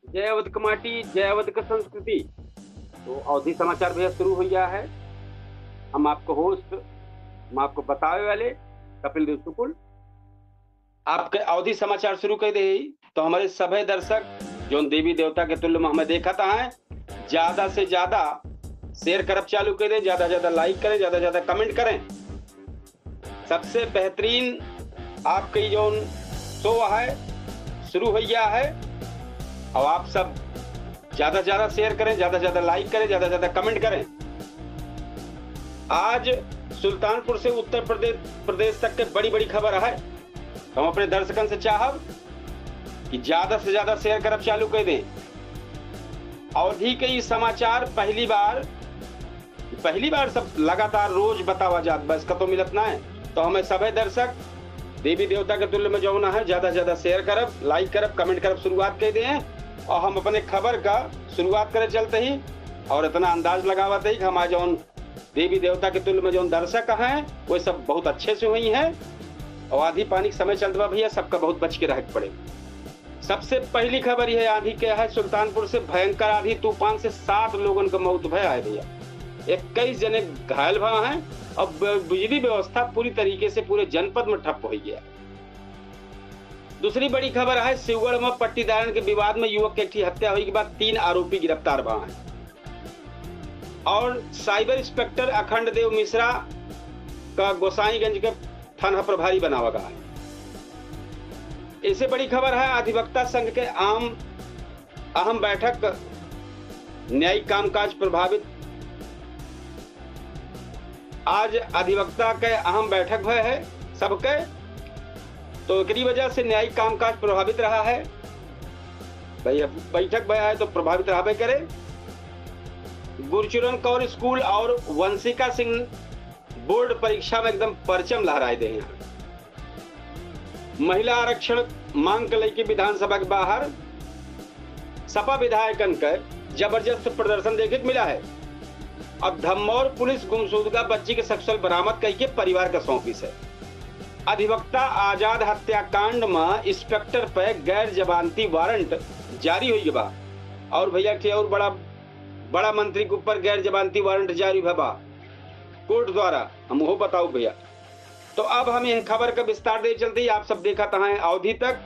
जय अवध कमाटी, जय अवध का संस्कृति। तो अवधि समाचार भैया शुरू हो गया है। हम आपको होस्ट, हम आपको बतावे वाले कपिल देव शुक्ल आपके अवधि समाचार शुरू कर दे। तो हमारे सभी दर्शक जो देवी देवता के तुल्य में हमें देखता है, ज्यादा से ज्यादा शेयर करब चालू कर दें, ज्यादा से ज्यादा लाइक करें, ज्यादा से ज्यादा कमेंट करें। सबसे बेहतरीन आपकी जो शो है शुरू हो गया है और आप सब ज्यादा से ज्यादा शेयर करें, ज्यादा से ज्यादा लाइक करें, ज्यादा से ज्यादा कमेंट करें। आज सुल्तानपुर से उत्तर प्रदेश तक के बड़ी बड़ी खबर है। तो हम अपने दर्शकों से चाहब कि ज्यादा से ज्यादा शेयर करब चालू कर दें। अवधि के ये समाचार पहली बार सब लगातार रोज बतावा जात, बस का तो मिलत ना है। तो हमें सभी दर्शक देवी देवता के तुल्य में जो ना है, ज्यादा से ज्यादा शेयर करब, लाइक करब, कमेंट करब, शुरुआत कर दें। और हम अपने खबर का शुरुआत करे चलते ही और इतना अंदाज लगावते ही कि हमारे जो देवी देवता के तुल्य में जो दर्शक हैं वो सब बहुत अच्छे से हुई हैं। और आधी पानी का समय चलता भैया, सबका बहुत बच के रह पड़े। सबसे पहली खबर यह आंधी के है, सुल्तानपुर से भयंकर आंधी तूफान से 7 लोगों का मौत भया है भैया। 21 जने घायल भा हैं और बिजली व्यवस्था पूरी तरीके से पूरे जनपद में ठप हो गया। दूसरी बड़ी खबर है, शिवगढ़ में पट्टीदारन के विवाद में युवक की हत्या हुई के बाद 3 आरोपी गिरफ्तार भा हैं। और साइबर इंस्पेक्टर अखंड देव मिश्रा का गोसाईगंज के थाना प्रभारी बनावा गया है। इससे बड़ी खबर है, अधिवक्ता संघ के अहम बैठक न्यायिक कामकाज प्रभावित। आज अधिवक्ता के अहम बैठक भय है सबके, तो इसी वजह से न्यायिक कामकाज प्रभावित रहा है। भाई बैठक भय है तो प्रभावित रहा करे। गुरचरण कौर स्कूल और वंशिका सिंह बोर्ड परीक्षा में एकदम परचम लहराए दे। यहाँ महिला आरक्षण मांग के लेके विधानसभा के बाहर सपा विधायकन का जबरदस्त प्रदर्शन देखे मिला है। अब धमौर पुलिस गुमशुदगा बच्ची के सेक्सुअल बरामद करके परिवार का सौंपिस है। अधिवक्ता आजाद हत्याकांड में इंस्पेक्टर पे गैर जमानती वारंट जारी हुई बा। और भैया के और बड़ा मंत्री के ऊपर गैर जमानती वारंट जारी भबा कोर्ट द्वारा, हम वो बताओ भैया। तो अब हम यह खबर का विस्तार दे चलते ही आप सब देखा है अवधि तक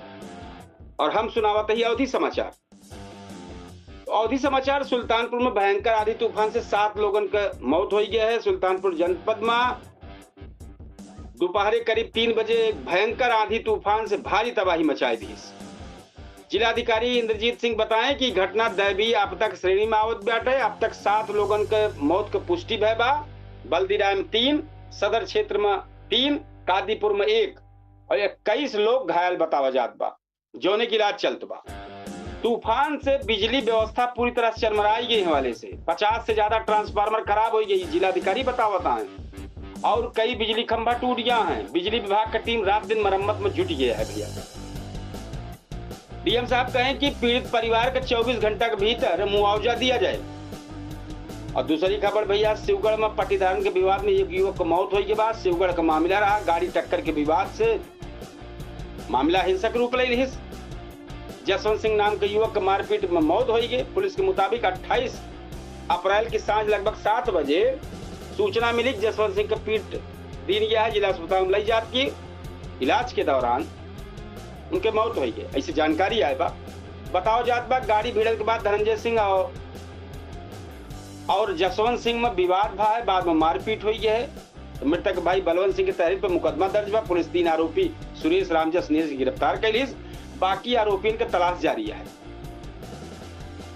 और हम सुनावते ही अवधि समाचार। तो अवधि समाचार, सुल्तानपुर में भयंकर आंधी तूफान से 7 लोगों का मौत हो गया है। सुल्तानपुर जनपद में दोपहर करीब 3 बजे भयंकर आंधी तूफान से भारी तबाही मचाई दी। जिलाधिकारी इंद्रजीत सिंह बताएं कि घटना दैवीय आपदा की श्रेणी में आवत बैठे। अब तक 7 लोगों के मौत की पुष्टि भय बा। बल्दीराम 3, सदर क्षेत्र में 3, कादीपुर में 1 और 21 लोग घायल बतावा जात बा, जोने की इलाज चलत बा। तूफान से बिजली व्यवस्था पूरी तरह चरमराई गई हवाले से 50 से ज्यादा ट्रांसफार्मर खराब हो गई, जिलाधिकारी बतावता है। और कई बिजली खंभा टूट गया है। बिजली विभाग का टीम रात दिन मरम्मत में जुट गया है भैया। डीएम साहब कहें कि पीड़ित परिवार का 24 घंटा के भीतर मुआवजा दिया जाए। और दूसरी खबर भैया, शिवगढ़ में पट्टीदारन के विवाद में एक युवक की मौत हुई के बाद शिवगढ़ का मामला रहा। गाड़ी टक्कर के विवाद से मामला हिंसक रूप ले रही। जसवंत सिंह नाम के युवक की मारपीट में मौत हुई गई। पुलिस के मुताबिक 28 अप्रैल की सांझ लगभग 7 बजे सूचना मिली जसवंत सिंह का पीट दी गया है। जिला अस्पताल में लाई जात की इलाज के दौरान उनके मौत हुई है, ऐसी जानकारी आए बा। बताओ जात बा गाड़ी भिड़ल के बाद धनंजय सिंह और जसवंत सिंह में विवाद भा है, बाद में मारपीट हुई है। तो मृतक भाई बलवंत सिंह की तहरीर पर मुकदमा दर्ज बा। पुलिस 3 आरोपी सुरेश रामजस नीरज की गिरफ्तार कर ली। बाकी आरोपियों का तलाश जारी है।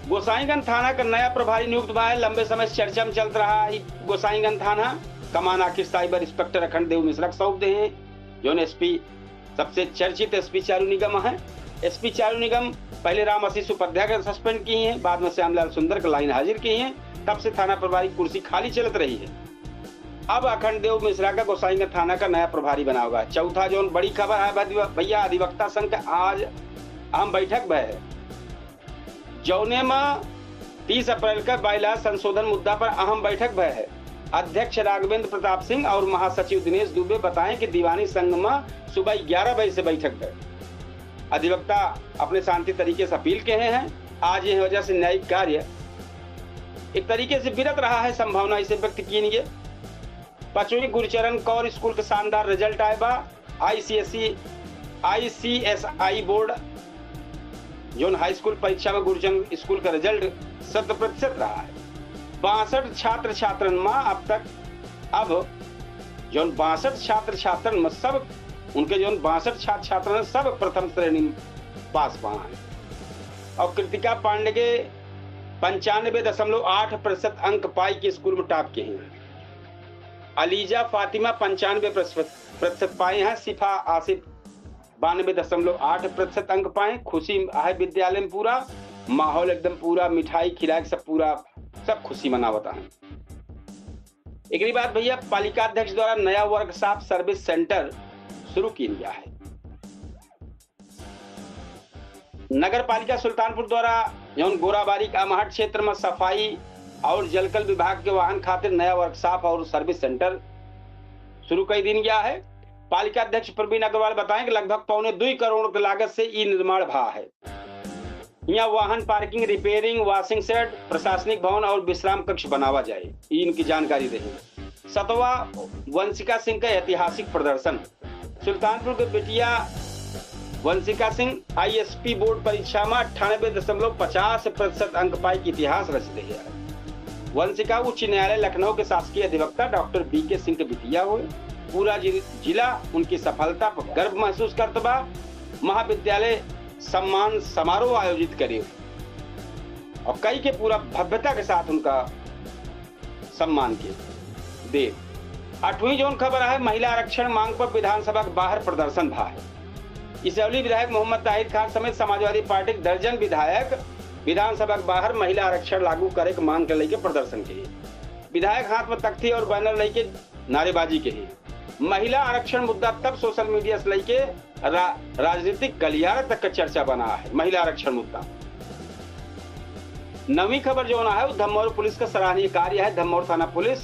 गोसाईगंज थाना का नया प्रभारी नियुक्त हुआ है। लंबे समय से चर्चा में चल रहा है गोसाईगंज थाना कमान आखिर साइबर इंस्पेक्टर अखंड देव मिश्रा सौंप दे हैं, जो एसपी सबसे चर्चित एसपी चारू निगम है। एसपी चारू निगम पहले राम आशीष उपाध्याय का सस्पेंड किए हैं, बाद में श्यामलाल सुंदर का लाइन हाजिर किए हैं। तब से थाना प्रभारी कुर्सी खाली चलत रही है। अब अखंड देव मिश्रा का गोसाईगंज थाना का नया प्रभारी बना होगा। चौथा जो बड़ी खबर है भैया, अधिवक्ता संघ का आज अहम बैठक है, जौने में 30 अप्रैल का बाइला संशोधन मुद्दा पर अहम बैठक है। अध्यक्ष राघवेंद्र प्रताप सिंह और महासचिव दिनेश दुबे बताएं कि दीवानी संघ में सुबह 11 बजे से बैठक है। अधिवक्ता अपने शांति तरीके से अपील किए हैं आज यह वजह से न्यायिक कार्य एक तरीके से विरत रहा है, संभावना इसे व्यक्त की नहीं है। 5वीं गुरुचरण कौर स्कूल का शानदार रिजल्ट आए बा। ICSI बोर्ड जो हाई स्कूल परीक्षा में गुरुचरण स्कूल का रिजल्ट 100% रहा है। 62 छात्र छात्रन में अब तक अब जो 62 छात्र छात्रन में सब उनके जो 62 छात्र छात्र सब प्रथम श्रेणी में पास पा है। और कृतिका पांडे के 95.8% अंक पाई के स्कूल में टॉप के हैं। अलीजा फातिमा 95% पाए हैं। सिफा आसिफ 92.8% अंक पाए। खुशी है विद्यालय में, पूरा माहौल एकदम पूरा मिठाई खिला के सब खुशी मनावता है। एक बात भैया, पालिका अध्यक्ष द्वारा नया वर्कशॉप सर्विस सेंटर शुरू किया गया है। नगर पालिका सुल्तानपुर द्वारा जौन गोराबारी का अमहट क्षेत्र में सफाई और जलकल विभाग के वाहन खातिर नया वर्कशॉप और सर्विस सेंटर शुरू कर दिया गया है। पालिका अध्यक्ष प्रवीण अग्रवाल बताएं कि लगभग 1.25 करोड़ की लागत से ई निर्माण भा है। यहाँ वाहन पार्किंग, रिपेयरिंग, वॉशिंग शेड, प्रशासनिक भवन और विश्राम कक्ष बनावा जाए, इनकी जानकारी रही। 7वां वंशिका सिंह का ऐतिहासिक प्रदर्शन। सुल्तानपुर के बेटिया वंशिका सिंह ISP बोर्ड परीक्षा में 98.50% अंक पाई के इतिहास रच रही है। वंशिका उच्च न्यायालय लखनऊ के शासकीय अधिवक्ता डॉक्टर BK सिंह के बिटिया हुए। पूरा जिला उनकी सफलता पर गर्व महसूस करता बा। महाविद्यालय सम्मान समारोह आयोजित करे और कई के पूरा भव्यता के साथ उनका सम्मान किए दे। 8वीं जोन खबर है, महिला आरक्षण मांग पर विधानसभा के बाहर प्रदर्शन भा है। इसौली विधायक मोहम्मद ताहिर खान समेत समाजवादी पार्टी के दर्जन विधायक विधानसभा के बाहर महिला आरक्षण लागू करे के मांग के लेके प्रदर्शन किए। विधायक हाथ में तख्ती और बैनर लेके नारेबाजी के। महिला आरक्षण मुद्दा तब सोशल मीडिया से लेके राजनीतिक गलियारे तक का चर्चा बना है। महिला आरक्षण मुद्दा। 9वीं खबर जो है वो धमौर पुलिस का सराहनीय कार्य है। धमौर थाना पुलिस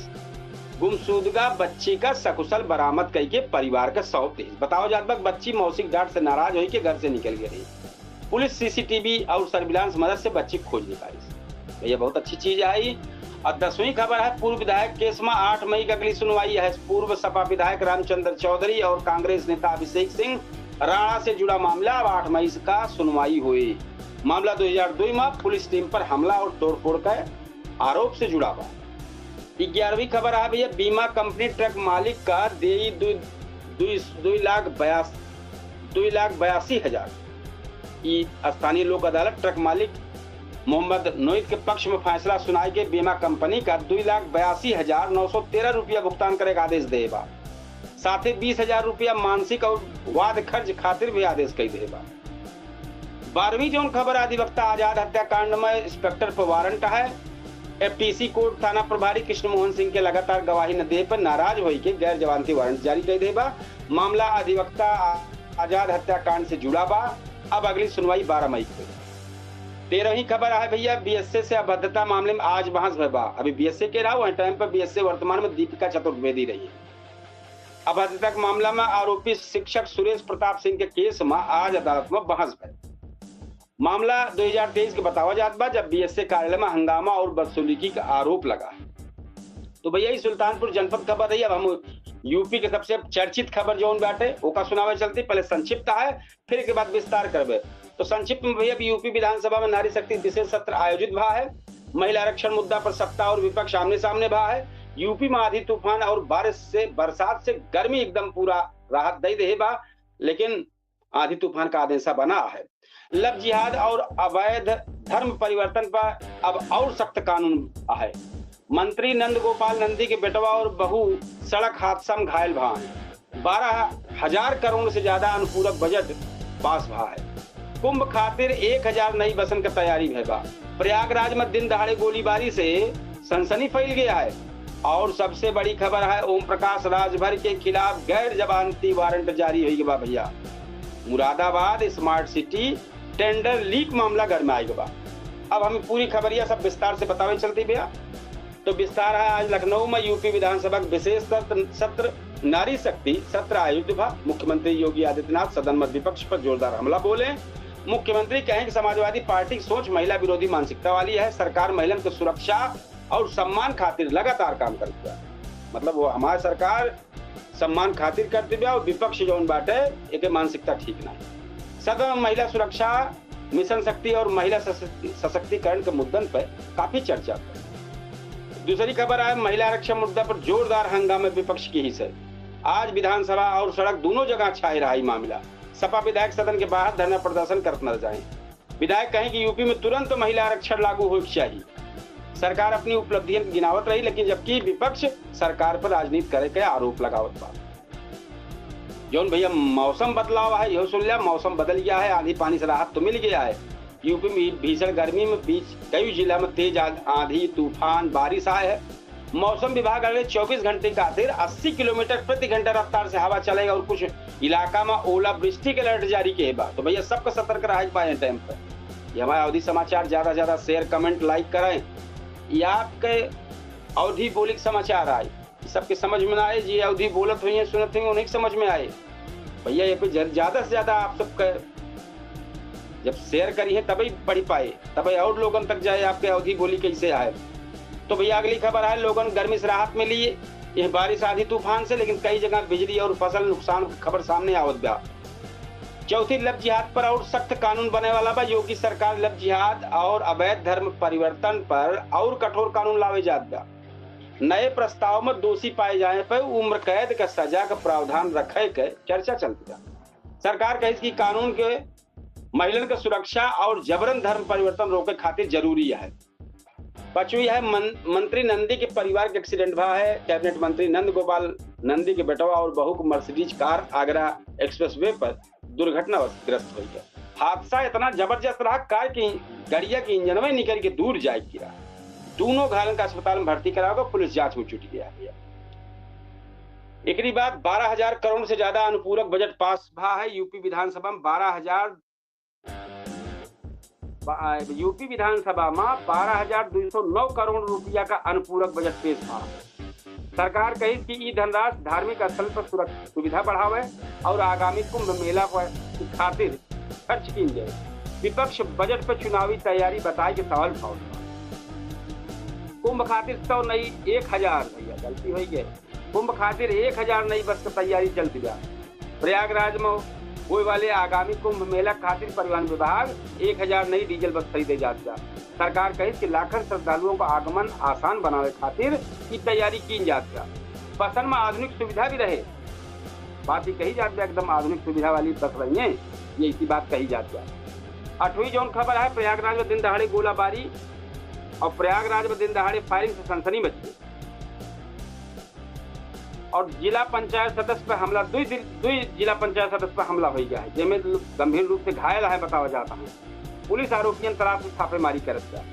गुमशुदगा बच्ची का सकुशल बरामद करके परिवार का सौंप दी। बताओ जात बच्ची मौसिक डांट से नाराज होकर के घर से निकल गई। पुलिस CCTV और सर्विलांस मदद से बच्ची खोज निकाली। ये बहुत अच्छी चीज है। और 10वीं खबर है, पूर्व विधायक केस में 8 मई की अगली सुनवाई है। पूर्व सपा विधायक रामचंद्र चौधरी और कांग्रेस नेता अभिषेक सिंह राणा से जुड़ा मामला अब 8 मई का सुनवाई हुई। मामला 2002 में पुलिस टीम पर हमला और तोड़फोड़ का आरोप से जुड़ा हुआ। 11वीं खबर है भैया, बीमा कंपनी ट्रक मालिक का देई 2,82,000। स्थानीय लोक अदालत ट्रक मालिक मोहम्मद नोईद के पक्ष में फैसला सुनाई के बीमा कंपनी का 2,82,913 रुपया भुगतान करे का आदेश देबा। साथ ही 20,000 रुपया मानसिक और वाद खर्च खातिर भी आदेश कई देबा। 12वीं जोन खबर अधिवक्ता आजाद हत्याकांड में इंस्पेक्टर पर वारंट है। FTC कोर्ट थाना प्रभारी कृष्ण मोहन सिंह के लगातार गवाही न दे पर नाराज होई के गैर जमानती वारंट जारी कर देबा। मामला अधिवक्ता आजाद हत्याकांड से जुड़ा बा। अब अगली सुनवाई 12 मई को। 13वीं खबर है भैया, BSA से अभद्रता मामले में आज बहस भा। अभी BSA के रहा वही टाइम पर BSA वर्तमान में दीपिका चतुर्वेदी रही है। अभद्रता के मामला में आरोपी शिक्षक सुरेश प्रताप सिंह के केस में आज अदालत में बहस भई। मामला 2023 के बतावा जात बा, जब BSA कार्यालय में हंगामा और बदसलूकी का आरोप लगा। तो भैया ये सुल्तानपुर जनपद खबर है। अब हम यूपी के सबसे चर्चित खबर जो बाटे ओका सुनावे चलती। पहले संक्षिप्त है, फिर के बाद विस्तार करबे। तो संक्षिप्त में भैया, यूपी विधानसभा में नारी शक्ति विशेष सत्र आयोजित भा है। महिला आरक्षण मुद्दा पर सत्ता और विपक्ष आमने सामने भा है। यूपी में आंधी तूफान और बरसात से गर्मी एकदम पूरा राहत दे रही बा, लेकिन आंधी तूफान का आदेशा बना है। लव जिहाद और अवैध धर्म परिवर्तन पर अब और सख्त कानून है। मंत्री नंद गोपाल नंदी के बेटवा और बहू सड़क हादसा में घायल भा है। 12,000 करोड़ से ज्यादा अनुपूरक बजट पास भा है। कुंभ खातिर 1,000 नई बसन की तैयारी है बा। प्रयागराज में दिन दहाड़े गोलीबारी से सनसनी फैल गया है। और सबसे बड़ी खबर है, ओम प्रकाश राजभर के खिलाफ गैर जमानती वारंट जारी हुई बा भैया। Moradabad smart city tender leak मामला घर में आएगा। अब हम पूरी खबरिया सब विस्तार से बतावे चलती भैया। तो विस्तार है, आज लखनऊ में यूपी विधानसभा विशेष सत्र नारी शक्ति सत्र आयोजित हुआ। मुख्यमंत्री योगी आदित्यनाथ सदन में विपक्ष पर जोरदार हमला बोले। मुख्यमंत्री कहें कि समाजवादी पार्टी की सोच महिला विरोधी मानसिकता वाली है। सरकार महिला की सुरक्षा और सम्मान खातिर लगातार काम करती है। मतलब वो हमारी सरकार सम्मान खातिर करती है और विपक्ष जो बाटे एक मानसिकता ठीक ना। सदन में महिला सुरक्षा, मिशन शक्ति और महिला सशक्तिकरण के मुद्दन पर काफी चर्चा। दूसरी खबर है महिला आरक्षण मुद्दा पर जोरदार हंगामे विपक्ष की ही से। आज विधानसभा और सड़क दोनों जगह छाई रहा ही मामला। सपा विधायक सदन के बाहर धरना प्रदर्शन करते नजर आए। विधायक कहें कि यूपी में तुरंत महिला आरक्षण लागू होना चाहिए। सरकार अपनी उपलब्धियों की गिनावत रही, लेकिन जबकि विपक्ष सरकार पर राजनीति करे के आरोप लगावत बा। जौन भैया मौसम बदलाव है, यह सुन लिया, मौसम बदल गया है, आंधी पानी से राहत तो मिल गया है। यूपी में भीषण गर्मी में बीच कई जिला में तेज आंधी तूफान बारिश आए है। मौसम विभाग अगले 24 घंटे खातिर 80 किलोमीटर प्रति घंटा रफ्तार से हवा चलेगा और कुछ इलाका में ओलावृष्टि के अलर्ट जारी किए बा। तो भैया सबको सतर्क रहे पाए टाइम पर। ये हमारे अवधि समाचार ज्यादा से ज्यादा शेयर कमेंट लाइक करें। ये आपके अवधि बोली समाचार आए, सबके समझ में ना आए, जी अवधि बोलत हुई है सुनत हुई उन्हें समझ में आए। भैया ये पे ज्यादा से ज्यादा आप सबके जब शेयर करी है तभी पढ़ पाए, तभी और लोगों तक जाए आपके अवधि बोली कैसे आए। तो भैया अगली खबर है लोगों गर्मी से राहत मिली है यह बारिश आधी तूफान से, लेकिन कई जगह बिजली और फसल नुकसान की खबर सामने आवत बा। चौथी लव जिहाद पर और सख्त कानून बने वाला बा। योगी सरकार लव जिहाद और अवैध धर्म परिवर्तन पर और कठोर कानून लावे जात बा। नए प्रस्ताव में दोषी पाए जाने पर उम्र कैद का सजा का प्रावधान रखे के चर्चा चलती है। सरकार कहे कि कानून के महिलाओं की सुरक्षा और जबरन धर्म परिवर्तन रोके खातिर जरूरी है। पांचवी है मंत्री नंदी के परिवार के एक्सीडेंट हुआ है। कैबिनेट मंत्री नंद गोपाल नंदी के बेटवा और बहू को मर्सिडीज कार आगरा एक्सप्रेसवे पर दुर्घटनाग्रस्त हुई है। हादसा इतना जबरदस्त रहा कार की गड़िया की इंजन में निकल के दूर जा गिरा। दोनों घायलों का अस्पताल में भर्ती कराया, पुलिस जांच में जुट गया है। एक बाद 12,000 करोड़ से ज्यादा अनुपूरक बजट पास हुआ है। यूपी विधानसभा में 12,209 करोड़ रुपया का अनुपूरक बजट पेश हुआ। सरकार कही कि ई धनराशि धार्मिक स्थल पर सुविधा बढ़ावे और आगामी कुंभ मेला की खातिर खर्च की जाए। विपक्ष बजट पर चुनावी तैयारी बताए कि सवाल उठाओ। कुंभ खातिर तो नई 1000 भैया गलती हुई है। कुंभ खातिर 1000 नई बस की तैयारी चलती है। प्रयागराज में होने वाले आगामी कुंभ मेला खातिर परिवहन विभाग 1000 नई डीजल बस खरीदे जाती है। सरकार कही कि लाखों श्रद्धालुओं का आगमन आसान बनावे खातिर की तैयारी की जाती है। बसन में आधुनिक सुविधा भी रहे, बात ही कही जाती है एकदम आधुनिक सुविधा वाली बस रही है, ये इसी बात कही जाती है। 8वीं जौन खबर है प्रयागराज में दिन दहाड़े गोलाबारी और प्रयागराज में दिन दहाड़े फायरिंग से सनसनी मची और जिला पंचायत सदस्य पर हमला दुई जिला पंचायत सदस्य पर हमला हो गया है, जिनमें गंभीर रूप से घायल है बताया जाता है। पुलिस आरोपियों तलाश में छापेमारी करता है।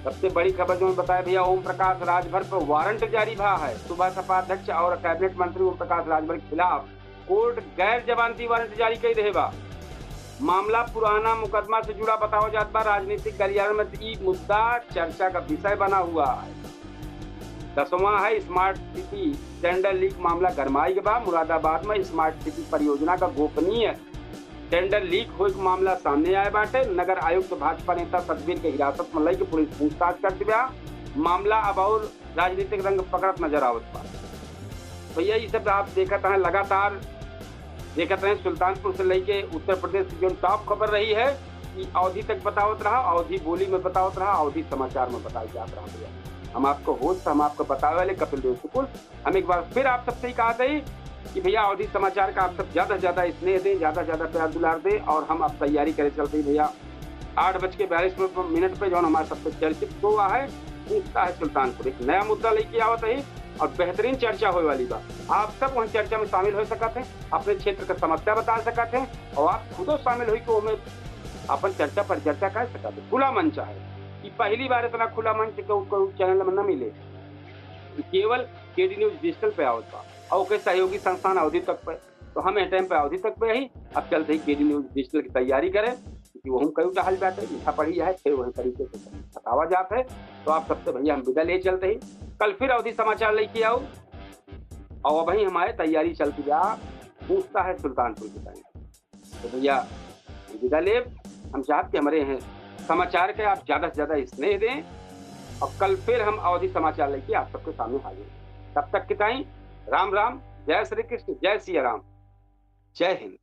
सबसे बड़ी खबर जो बताया भैया ओम प्रकाश राजभर पर वारंट जारी हुआ है। सुबह सपा अध्यक्ष और कैबिनेट मंत्री ओम प्रकाश राजभर के खिलाफ कोर्ट गैर जमानती वारंट जारी कर रहे बा। मामला पुराना मुकदमा से जुड़ा बताया जाता है। राजनीतिक गलियारे में ये मुद्दा चर्चा का विषय बना हुआ है। 10वां है स्मार्ट सिटी टेंडर लीक मामला गरमाई के बाद मुरादाबाद में स्मार्ट सिटी परियोजना का गोपनीय टेंडर लीक हो मामला सामने आया बाटे। नगर आयुक्त भाजपा नेता सतबीर के हिरासत में लेके पुलिस पूछताछ करती बा। मामला अब और राजनीतिक रंग पकड़त नजर आवत बा। भैया ये सब आप देखते हैं लगातार देखते हैं। सुल्तानपुर से लेके उत्तर प्रदेश की जो टॉप खबर रही है कि अवधि तक बतावत रहा, अवधि बोली में बतावत रहा, अवधि समाचार में बताया जात रहा। भैया हम आपको होस्ट हम आपको बतावे वाले कपिल देव सुकुल हम एक बार फिर आप सबसे ही कहा था कि भैया अवधि समाचार का आप सब ज्यादा से ज्यादा स्नेह दें, ज्यादा से ज्यादा प्यार दुलार दें और हम अब तैयारी करे चलते हैं। भैया 8:42 पे जो हमारे सबसे चर्चित हुआ है पूछता है सुल्तानपुर एक नया मुद्दा लेके आवत है और बेहतरीन चर्चा होने वाली बात। आप सब वहाँ चर्चा में शामिल हो सकते हैं, अपने क्षेत्र का समस्या बता सकते हैं और आप खुद शामिल हुई को हमें अपन चर्चा पर चर्चा कर सकते हैं। खुला मंच है कि पहली बार इतना खुला मंच चैनल में न मिले, केवल केडी न्यूज डिजिटल पे आवत बा और के सहयोगी संस्थान अवधि तक पे। तो हम टाइम पे अवधि तक पे ही अब चलते ही केडी न्यूज डिजिटल की तैयारी करें क्योंकि वो हम कई टहल जाते हैं लिखा पढ़ी है फिर वही तरीके से बतावा जाते है। तो आप सबसे भैया हम विदा ले चलते ही कल फिर अवधि समाचार लेके आओ और वही हमारे तैयारी चलती जा पूछता है सुल्तानपुर की टाइम। तो भैया विदा ले हम चाहते हमारे हैं समाचार के आप ज्यादा से ज्यादा स्नेह दें और कल फिर हम अवधि समाचार लेके आप सबके सामने हाजिर हैं। तब तक के ताई राम राम, जय श्री कृष्ण, जय सिया राम, जय हिंद।